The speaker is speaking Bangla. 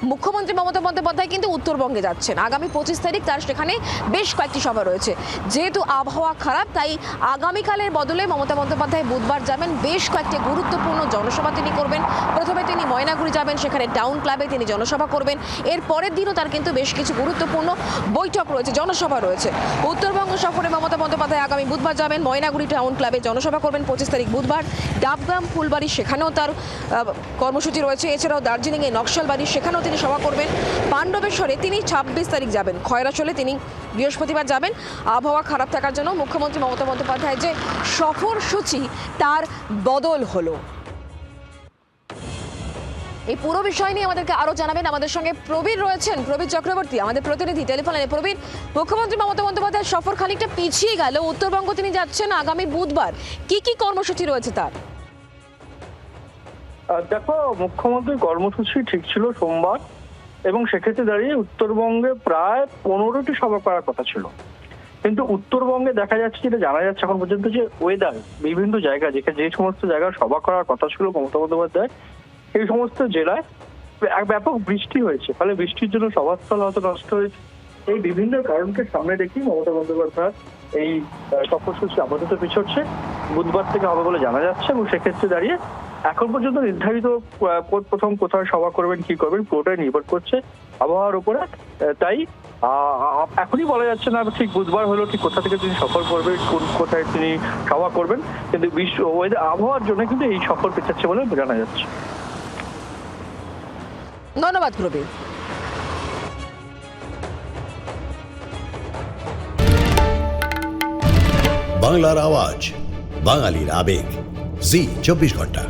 মুখ্যমন্ত্রী মমতা বন্দ্যোপাধ্যায় কিন্তু উত্তরবঙ্গে যাচ্ছেন। আগামী 25 তারিখ তার সেখানে বেশ কয়েকটি সভা রয়েছে। যেহেতু আবহাওয়া খারাপ, তাই আগামীকালের বদলে মমতা বন্দ্যোপাধ্যায় বুধবার যাবেন। বেশ কয়েকটি গুরুত্বপূর্ণ জনসভা তিনি করবেন। প্রথমে তিনি ময়নাগুড়ি যাবেন, সেখানে টাউন ক্লাবে তিনি জনসভা করবেন। এর পরের দিনও তার কিন্তু বেশ কিছু গুরুত্বপূর্ণ বৈঠক রয়েছে, জনসভা রয়েছে। উত্তরবঙ্গ সফরে মমতা বন্দ্যোপাধ্যায় আগামী বুধবার যাবেন, ময়নাগুড়ি টাউন ক্লাবে জনসভা করবেন 25 তারিখ বুধবার। ডাবগ্রাম, ফুলবাড়ি সেখানেও তার কর্মসূচি রয়েছে। এছাড়াও দার্জিলিংয়ে নকশালবাড়ি সেখানেও তিনি সভা করবেন। পাণ্ডবেশ্বরে তিনি 26 তারিখ যাবেন। খয়রাশোলে তিনি বৃহস্পতিবার যাবেন। আবহাওয়া খারাপ থাকার জন্য মুখ্যমন্ত্রী মমতা বন্দ্যোপাধ্যায় যে সফরসূচি তার বদল হলো। এই পুরো বিষয় নিয়ে আমাদেরকে আরো জানাবেন আমাদের সঙ্গে প্রবীর রয়েছেন, প্রবীর চক্রবর্তী আমাদের প্রতিনিধি টেলিফোন লাইনে। প্রবীর, মুখ্যমন্ত্রী মমতা বন্দ্যোপাধ্যায়ের সফর খানিকটা পিছিয়ে গেল, উত্তরবঙ্গ তিনি যাচ্ছেন আগামী বুধবার। কি কি কর্মসূচি রয়েছে তার? দেখো, মুখ্যমন্ত্রীর কর্মসূচি ঠিক ছিল সোমবার, এবং সেক্ষেত্রে দাঁড়িয়ে উত্তরবঙ্গে প্রায় 15টি সভা করার কথা ছিল। কিন্তু উত্তরবঙ্গে দেখা যাচ্ছে, যেটা জানা যাচ্ছে এখন পর্যন্ত, যে ওয়েদার বিভিন্ন জায়গা যে সমস্ত জায়গায় সভা করার কথা ছিল মমতা বন্দ্যোপাধ্যায়, এই সমস্ত জেলায় ব্যাপক বৃষ্টি হয়েছে। ফলে বৃষ্টির জন্য সভাস্থল হয়তো নষ্ট হয়েছে। এই বিভিন্ন কারণকে সামনে রেখেই মমতা বন্দ্যোপাধ্যায় এই সফরসূচি আপাতত পিছচ্ছে। বুধবার থেকে হবে বলে জানা যাচ্ছে, এবং সেক্ষেত্রে দাঁড়িয়ে এখন পর্যন্ত নির্ধারিত প্রথম কোথায় সভা করবেন, কি করবেন, পুরোটাই নির্ভর করছে আবহাওয়ার উপরে। তাই এখনই বলা যাচ্ছে না ঠিক বুধবার হলো ঠিক কোথা থেকে তিনি সফর করবেন, কোথায় তিনি সভা করবেন। কিন্তু আবহাওয়ার জন্য কিন্তু এই সফর পেছাচ্ছে বলে জানা যাচ্ছে। ধন্যবাদ প্রবীর। বাংলার আওয়াজ, বাঙালির আবেগ, জি 24 ঘন্টা।